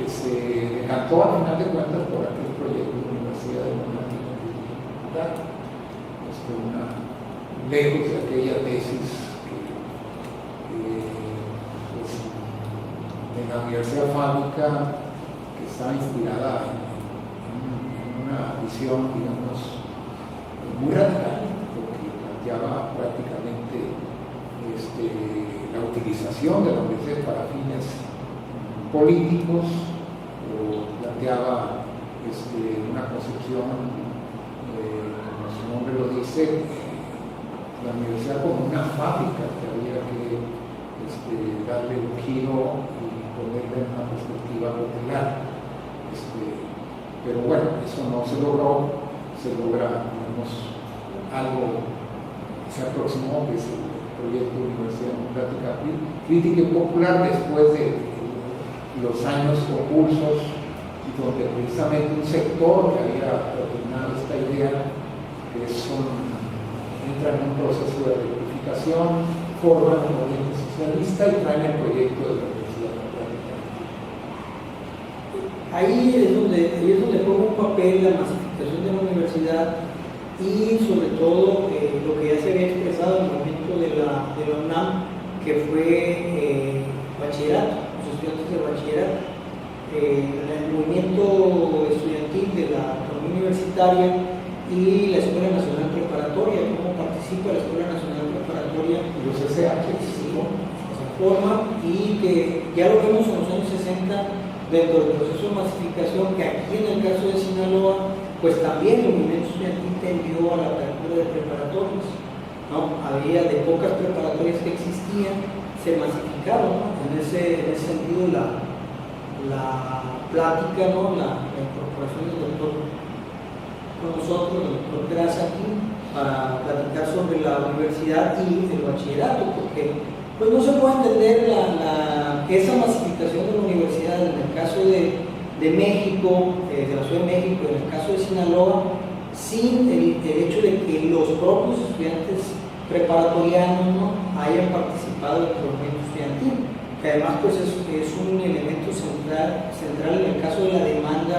que se decantó al final de cuentas por aquel proyecto de la Universidad de Monarquía, lejos de aquella tesis pues, de la Universidad Fábrica, que estaba inspirada en una visión, digamos, muy radical, porque planteaba prácticamente la utilización de la universidad para fines políticos, o planteaba una concepción, como su nombre lo dice, la universidad como una fábrica que había que darle un giro y ponerle en una perspectiva popular. Pero bueno, eso no se logró, se logra, digamos, algo que se aproximó, que es el proyecto de Universidad Democrática Crítica y Popular, después de los años convulsos, donde precisamente un sector que había terminado esta idea, que entra en un proceso de rectificación, forman un movimiento socialista y traen el proyecto de la Universidad Democrática. Ahí es donde juega un papel la masificación de la universidad y sobre todo lo que ya se había expresado en el momento de la UNAM, que fue bachillerato, los estudiantes de bachillerato, el movimiento estudiantil de la autonomía universitaria y la Escuela Nacional Preparatoria, cómo participa la Escuela Nacional Preparatoria, los SH, se forma, y que ya lo vemos en los años 60 dentro del proceso de masificación, que aquí en el caso de Sinaloa, pues también el movimiento estudiantil tendió a la apertura de preparatorias, ¿no? Había de pocas preparatorias que existían, se masificaron, ¿no? En ese sentido la plática, ¿no? La incorporación del doctor con nosotros, el doctor Graza aquí, para platicar sobre la universidad y el bachillerato, porque pues no se puede entender esa masificación de la universidad en el caso de México, de la Ciudad de México, en el caso de Sinaloa, sin el hecho de que los propios estudiantes preparatorianos, ¿no?, hayan participado del movimiento estudiantil, que además pues es un elemento central en el caso de la demanda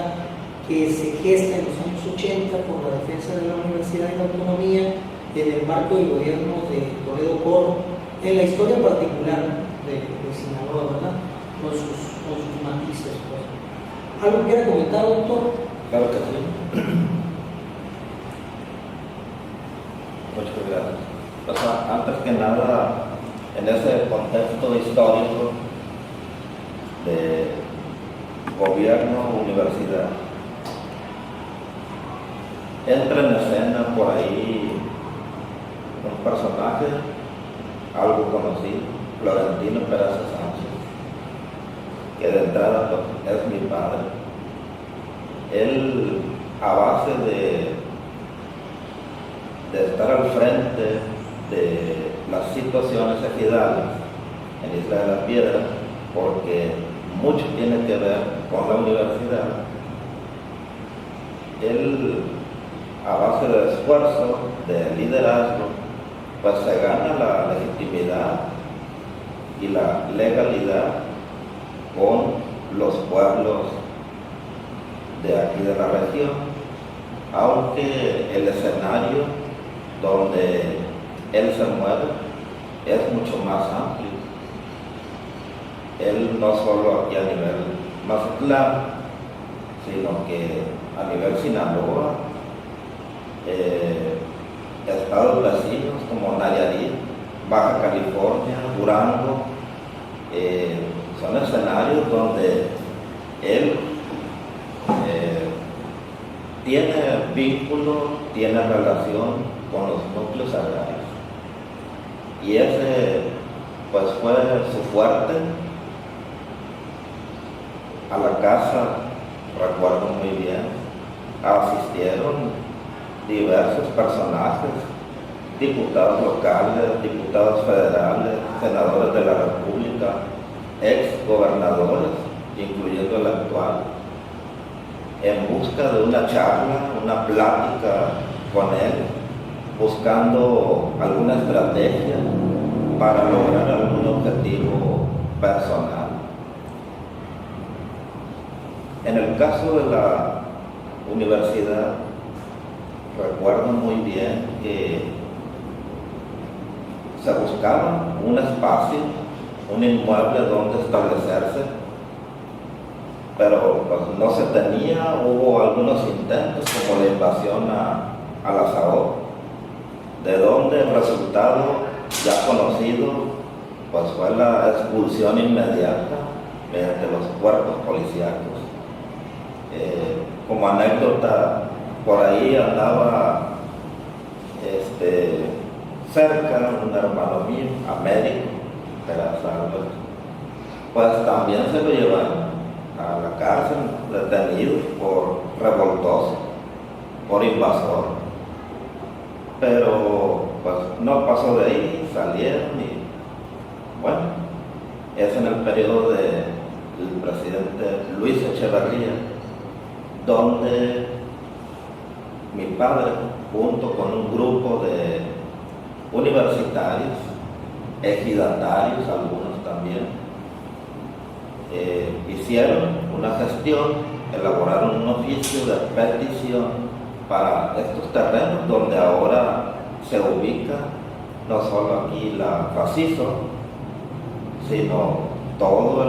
que se gesta en los años 80 por la defensa de la universidad y la autonomía en el marco del gobierno de Toledo Coro, en la historia particular de Sinaloa, ¿verdad?, con sus matices. Pues. ¿Algo quiere comentar, doctor? Claro que sí. Muchas gracias. Pues, antes que nada, en ese contexto histórico de gobierno-universidad, entra en escena por ahí un personaje algo conocido, Florentino Peraza Sánchez, que de entrada pues, es mi padre. Él, a base de estar al frente de las situaciones ejidales en Isla de la Piedra, porque mucho tiene que ver con la universidad, él, a base de esfuerzo, de liderazgo, pues se gana la legitimidad y la legalidad con los pueblos de aquí de la región, aunque el escenario donde él se mueve es mucho más amplio. Él no solo aquí a nivel Mazatlán, sino que a nivel Sinaloa, estados vecinos como Nayarit, Baja California, Durango, son escenarios donde él tiene vínculo, tiene relación con los núcleos agrarios. Y ese pues fue su fuerte. A la casa, recuerdo muy bien, asistieron diversos personajes, diputados locales, diputados federales, senadores de la República, ex gobernadores, incluyendo el actual, en busca de una charla, una plática con él, buscando alguna estrategia para lograr algún objetivo personal. En el caso de la universidad, recuerdo muy bien que se buscaba un espacio, un inmueble donde establecerse, pero pues no se tenía. Hubo algunos intentos como la invasión a la Sahó, de donde el resultado ya conocido pues fue la expulsión inmediata mediante los cuerpos policíacos. Como anécdota, por ahí andaba cerca un hermano mío, Américo, era Salvador, pues también se lo llevaron a la cárcel, detenido por revoltoso, por invasor, pero pues no pasó de ahí, salieron y bueno, es en el periodo del presidente Luis Echeverría, donde mi padre, junto con un grupo de universitarios, ejidatarios, algunos también, hicieron una gestión, elaboraron un oficio de petición para estos terrenos donde ahora se ubica no solo aquí la Faciso, sino todo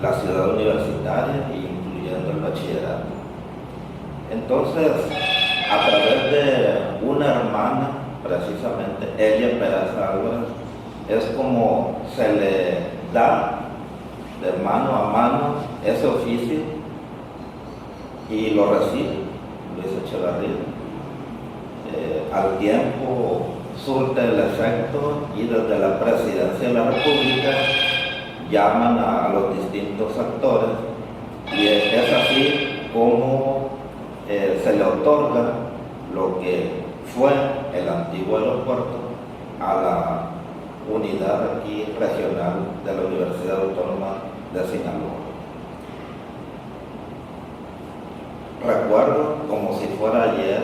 la ciudad universitaria, incluyendo el bachillerato. Entonces, a través de una hermana, precisamente Elia Pérez Álvarez, es como se le da de mano a mano ese oficio y lo recibe Luis Echeverría. Al tiempo surte el efecto y desde la presidencia de la República llaman a los distintos actores y es así como se le otorga lo que fue el antiguo aeropuerto a la unidad aquí regional de la Universidad Autónoma de Sinaloa. Recuerdo como si fuera ayer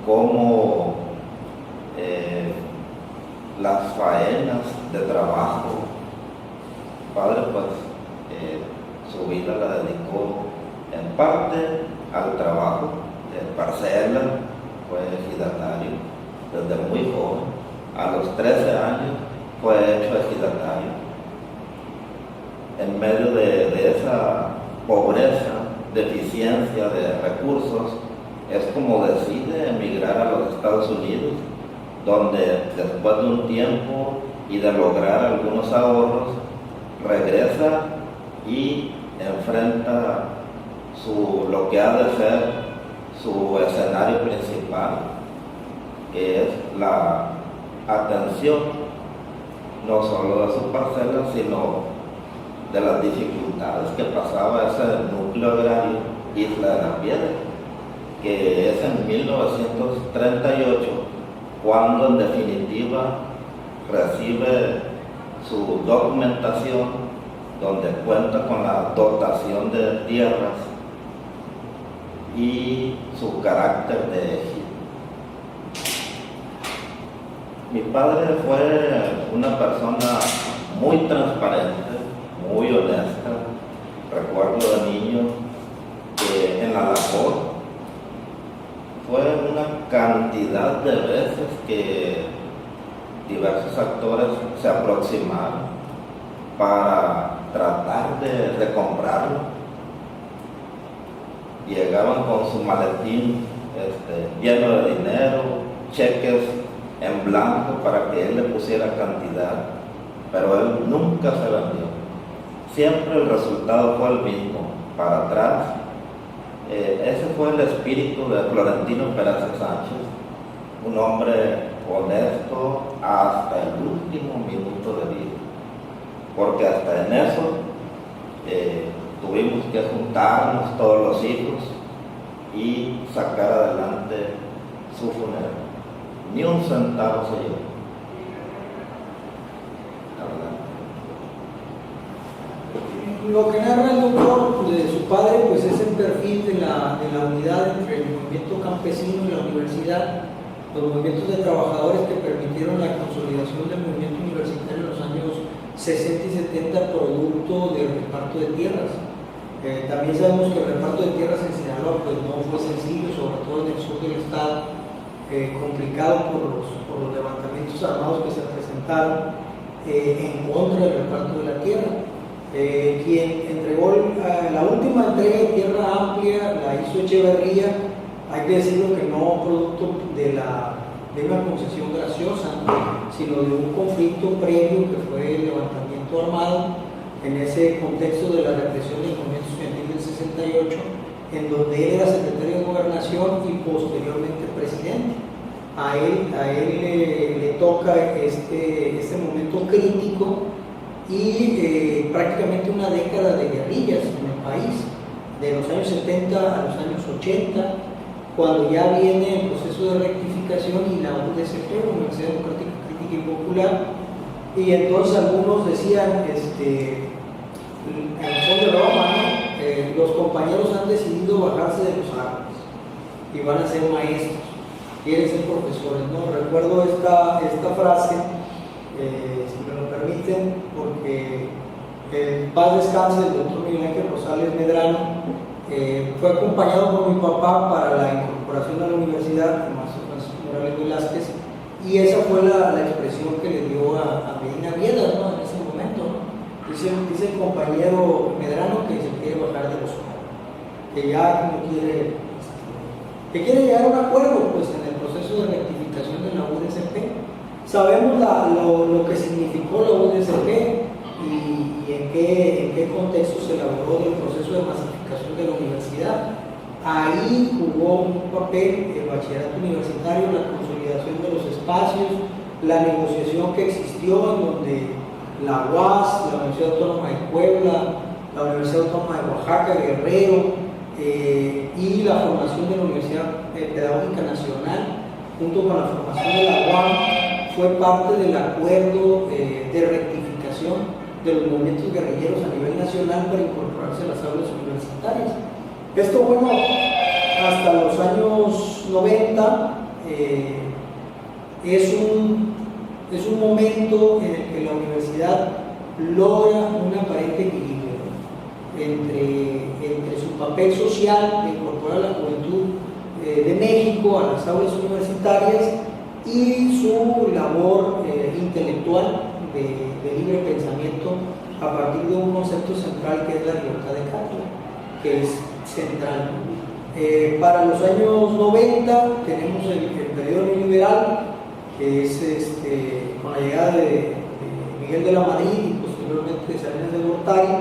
cómo las faenas de trabajo, padre pues su vida la dedicó en parte al trabajo de parcela, fue ejidatario desde muy joven, a los 13 años fue hecho ejidatario. En medio de esa pobreza, deficiencia de recursos, es como decide emigrar a los Estados Unidos, donde después de un tiempo y de lograr algunos ahorros, regresa y enfrenta lo que ha de ser su escenario principal, que es la atención no solo de su parcela, sino de las dificultades que pasaba ese núcleo agrario Isla de la Piedra, que es en 1938 cuando en definitiva recibe su documentación, donde cuenta con la dotación de tierras y su carácter de ejido. Mi padre fue una persona muy transparente, muy honesta. Recuerdo de niño que en la labor fue una cantidad de veces que diversos actores se aproximaron para tratar de comprarlo. Llegaban con su maletín lleno de dinero, cheques en blanco para que él le pusiera cantidad, pero él nunca se vendió. Siempre el resultado fue el mismo, para atrás. Ese fue el espíritu de Florentino Pérez Sánchez, un hombre honesto hasta el último minuto de vida, porque hasta en eso tuvimos que juntarnos todos los hijos y sacar adelante su funeral. Ni un centavo se llevó. Lo que narra el doctor de su padre pues es el perfil de la unidad entre el movimiento campesino y la universidad, los movimientos de trabajadores que permitieron la consolidación del movimiento universitario en los años 60 y 70 producto del reparto de tierras. También sabemos que el reparto de tierras en Sinaloa pues, no fue sencillo, sobre todo en el sur del estado, complicado por los levantamientos armados que se presentaron en contra del reparto de la tierra. Quien entregó la última entrega de tierra amplia la hizo Echeverría, hay que decirlo que no producto de una concesión graciosa, sino de un conflicto previo que fue el levantamiento armado en ese contexto de la represión del movimiento estudiantil del 68, en donde él era secretario de Gobernación y posteriormente presidente. A él le toca este momento crítico y prácticamente una década de guerrillas en el país, de los años 70 a los años 80, cuando ya viene el proceso de rectificación y la UDCP, la Universidad Democrática Crítica y Popular, y entonces algunos decían, en el son de Roma, ¿no? Los compañeros han decidido bajarse de los árboles y van a ser maestros, quieren ser profesores, ¿no? Recuerdo esta frase, si me lo permiten, porque en paz descanse el doctor Miguel Ángel Rosales Medrano, fue acompañado por mi papá para la incorporación a la universidad, el maestro Francisco Morales Velázquez, y esa fue la expresión que le dio a Medina Viedas, ¿no? En ese momento, ¿no? Dice el compañero Medrano que se quiere bajar de los árboles, que ya no quiere, que quiere llegar a un acuerdo pues, en el proceso de rectificación de la UDCP. Sabemos lo que significó la UDCP y en qué contexto se elaboró el proceso de masificación de la universidad. Ahí jugó un papel el bachillerato universitario, la consolidación de los espacios, la negociación que existió en donde la UAS, la Universidad Autónoma de Puebla, la Universidad Autónoma de Oaxaca, Guerrero, y la formación de la Universidad Pedagógica Nacional, junto con la formación de la UAM, fue parte del acuerdo de rectificación de los movimientos guerrilleros a nivel nacional para incorporarse a las aulas universitarias. Esto, bueno, hasta los años 90 es un momento en el que la universidad logra un aparente equilibrio entre su papel social de incorporar a la juventud de México a las aulas universitarias y su labor intelectual de libre pensamiento a partir de un concepto central que es la libertad de cátedra, que es central. Para los años 90 tenemos el periodo neoliberal, que es con la llegada de Miguel de la Madrid y posteriormente de Salinas de Gortari,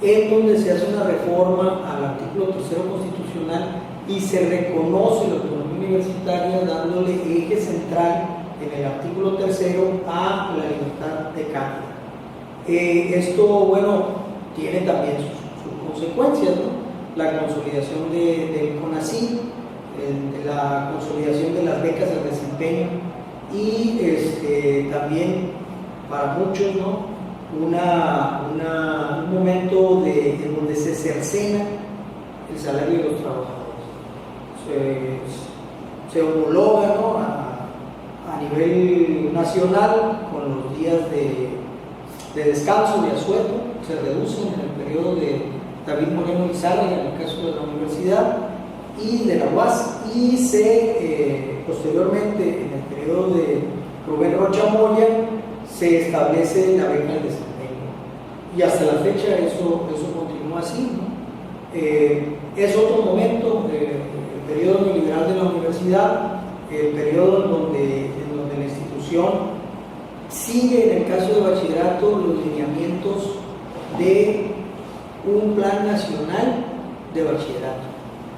en donde se hace una reforma al artículo 3 constitucional y se reconoce la autonomía universitaria dándole eje central en el artículo 3 a la libertad de cátedra. Esto, bueno, tiene también sus consecuencias, ¿no? La consolidación del CONACYT, la consolidación de las becas de desempeño y también para muchos, ¿no? un momento en donde se cercena el salario de los trabajadores. Se homologa, ¿no? a nivel nacional con los días de descanso, de asueto, se reducen en el periodo de David Moreno Lizárraga, en el caso de la universidad, y de la UAS, y posteriormente, en el periodo de Rubén Rocha Moya, se establece la beca de desempeño. Y hasta la fecha eso continúa así, ¿no? Es otro momento, el periodo neoliberal de la universidad, el periodo en donde la institución sigue, en el caso de bachillerato, los lineamientos de un plan nacional de bachillerato.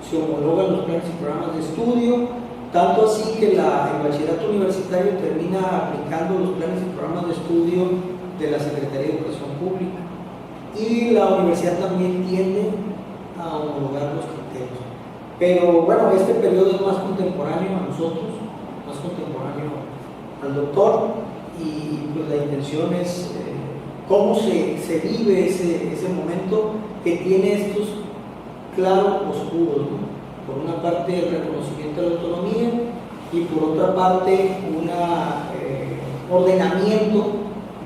Se homologan los planes y programas de estudio, tanto así que el bachillerato universitario termina aplicando los planes y programas de estudio de la Secretaría de Educación Pública, y la universidad también tiende a homologar los criterios. Pero bueno, este periodo es más contemporáneo a nosotros, más contemporáneo al doctor, y pues la intención es cómo se vive ese momento que tiene estos claros oscuros, ¿no? Por una parte el reconocimiento de la autonomía y por otra parte un ordenamiento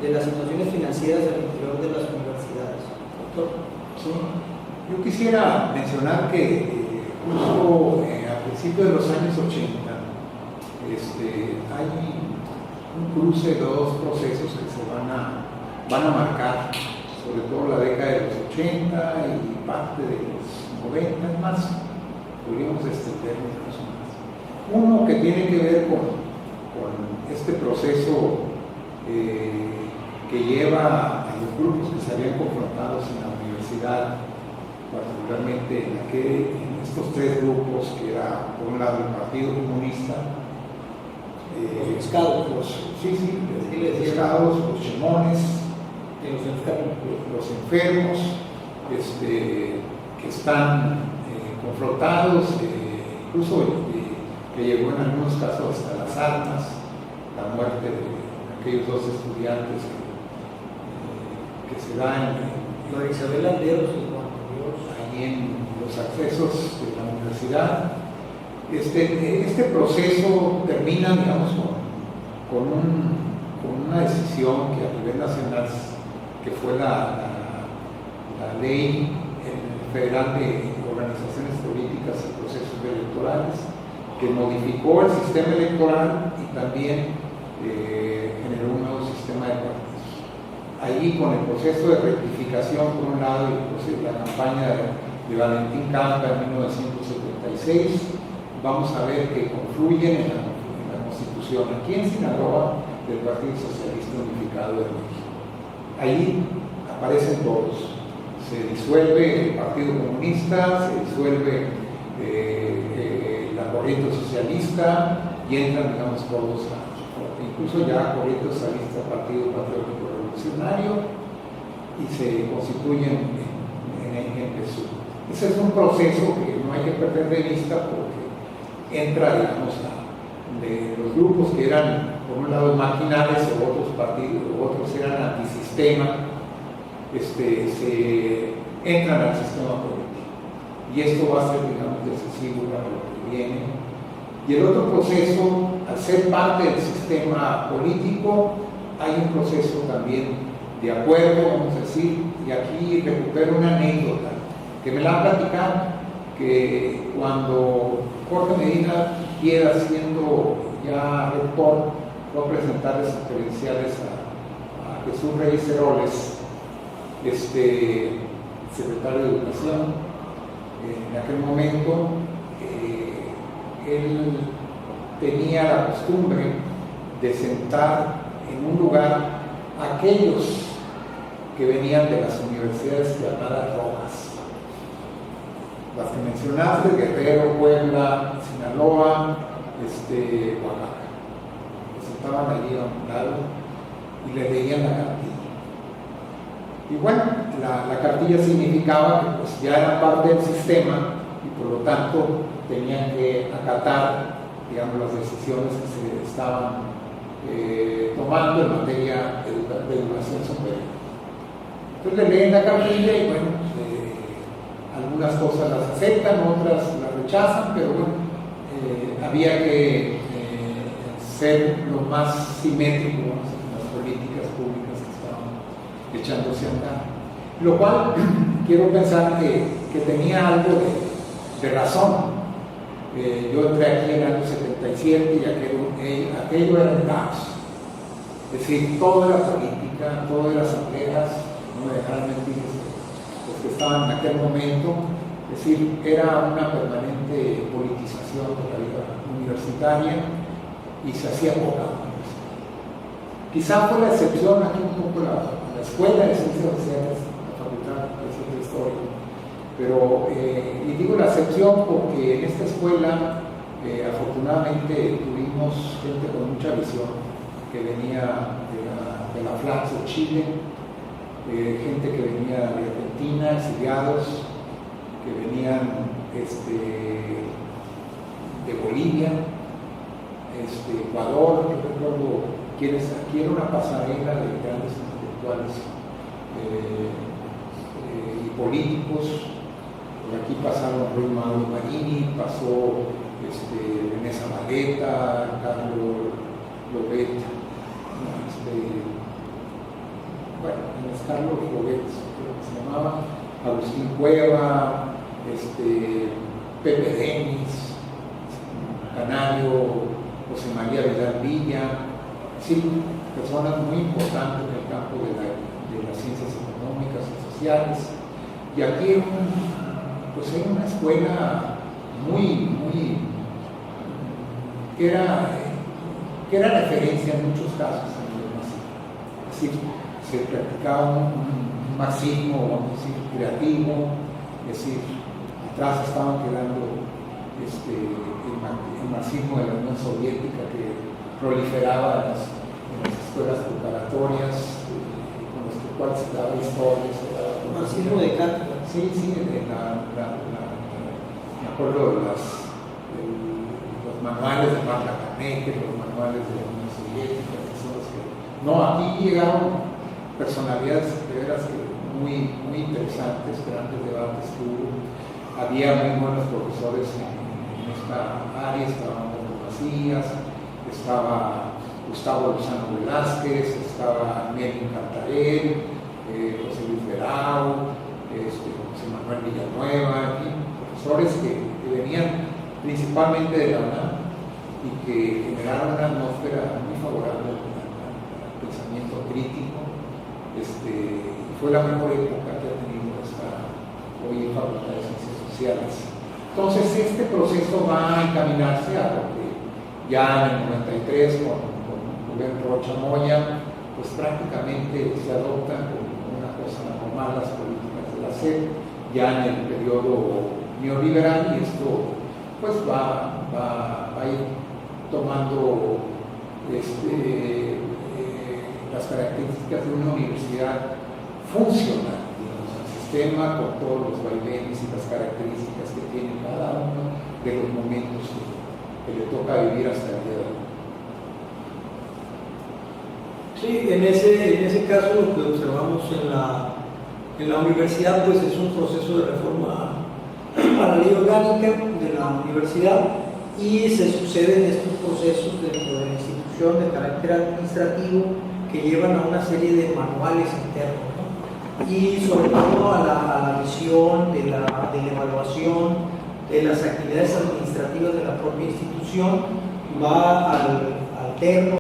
de las situaciones financieras al interior de las universidades. Doctor. Sí. Yo quisiera mencionar que justo a principios de los años 80 hay un cruce de dos procesos que se van a marcar, sobre todo la década de los 80 y parte de los 90 más, podríamos extenderlo incluso más. Uno que tiene que ver con este proceso que lleva a los grupos que se habían confrontado en la universidad, particularmente en estos tres grupos, que era por un lado el Partido Comunista, los pescados, los pescados, los chemones, los enfermos, que están confrontados, incluso que llegó en algunos casos hasta las armas, la muerte de aquellos dos estudiantes que se dan María Isabel Landeros y Juan ahí en los accesos de la universidad. Este proceso termina, digamos, con una decisión que a nivel nacional, que fue la ley federal de organizaciones políticas y procesos electorales, que modificó el sistema electoral y también generó un nuevo sistema de partidos. Ahí, con el proceso de rectificación por un lado y la campaña de Valentín Campa en 1976, vamos a ver que confluyen en la Constitución aquí en Sinaloa del Partido Socialista Unificado de México. Ahí aparecen todos. Se disuelve el Partido Comunista, se disuelve la corriente socialista y entran, digamos, todos incluso ya corriente socialista, Partido Patriótico Revolucionario, y se constituyen en PSUV. Ese es un proceso que no hay que perder de vista, porque entra, digamos, de los grupos que eran, por un lado, marginales, o otros partidos, o otros eran antisistema, se entran al sistema político. Y esto va a ser, digamos, decisivo para lo que viene. Y el otro proceso, al ser parte del sistema político, hay un proceso también de acuerdo, vamos a decir, y aquí recupero una anécdota que me la han platicado, que cuando Jorge Medina Piedra, siendo ya rector, fue a presentarles sus credenciales a Jesús Reyes Heroles, secretario de Educación, en aquel momento, él tenía la costumbre de sentar en un lugar a aquellos que venían de las universidades llamadas rojas, las que mencionaste: Guerrero, Puebla, Sinaloa, Oaxaca. Se sentaban allí a un lado y le leían la cartilla. Y bueno, la cartilla significaba que pues ya eran parte del sistema y por lo tanto tenían que acatar, digamos, las decisiones que se estaban tomando en materia de educación superior. Entonces le leen la cartilla y bueno, algunas cosas las aceptan, otras las rechazan, pero bueno, había que ser lo más simétrico en las políticas públicas que estaban echándose a andar. Lo cual quiero pensar que tenía algo de razón. Yo entré aquí en el año 77 y aquello era el caos. Es decir, toda la política, todas las asambleas, no me dejaron mentir los que estaban en aquel momento, es decir, era una permanente politización de la vida universitaria y se hacía poca universidad. Quizá fue la excepción aquí un poco la Escuela de Ciencias Sociales, la Facultad de Ciencias de Historia. Pero, y digo la excepción porque en esta escuela afortunadamente tuvimos gente con mucha visión que venía de la Flaxo, Chile, gente que venía de Argentina, exiliados, que venían de Bolivia, Ecuador. Yo recuerdo quienes aquí era una pasarela de grandes intelectuales y políticos. Por aquí pasaron Ruy Mauro Marini, pasó René Zabaleta, Carlos Lobet, bueno, Carlos Lobet creo que se llamaba, Agustín Cueva, Pepe Denis, Canario, José María Vidal Villa, sí, personas muy importantes en el campo de las ciencias económicas y sociales. Y aquí pues hay una escuela que era referencia en muchos casos a nivel masivo. Es decir, se practicaba un marxismo, vamos a decir, creativo, es decir, atrás estaban quedando el marxismo de la Unión Soviética que proliferaba en las escuelas preparatorias, con los cuales se daba historia, se daba marxismo de cátedra. Sí, me acuerdo de los manuales de Marta Caneque, los manuales de la Unión Soviética, que son los que... No, aquí llegaron personalidades de veras muy interesantes, grandes debates que hubo. Había muy buenos profesores en esta área, estaba Mondo Macías, estaba Gustavo Lozano Velázquez, estaba Melvin Cantarell, José Luis Verao, José Manuel Villanueva, en fin, profesores que venían principalmente de la UNAM y que generaron una atmósfera muy favorable al pensamiento crítico. Y fue la mejor época que ha tenido hoy en Facultad de Ciencias Sociales. Entonces este proceso va a encaminarse a lo que ya en el 93 con Rubén Rocha Moya, pues prácticamente se adoptan como una cosa normal las políticas de la SEP, ya en el periodo neoliberal, y esto pues va a ir tomando las características de una universidad funcional, digamos, el sistema con todos los vaivenes y las características que tiene cada uno de los momentos que le toca vivir hasta el día de hoy. Sí, en ese caso lo que observamos en la universidad pues es un proceso de reforma a la ley orgánica de la universidad, y se suceden estos procesos dentro de la institución de carácter administrativo que llevan a una serie de manuales internos, ¿no? Y sobre todo a la visión de la evaluación de las actividades administrativas de la propia institución, va al termo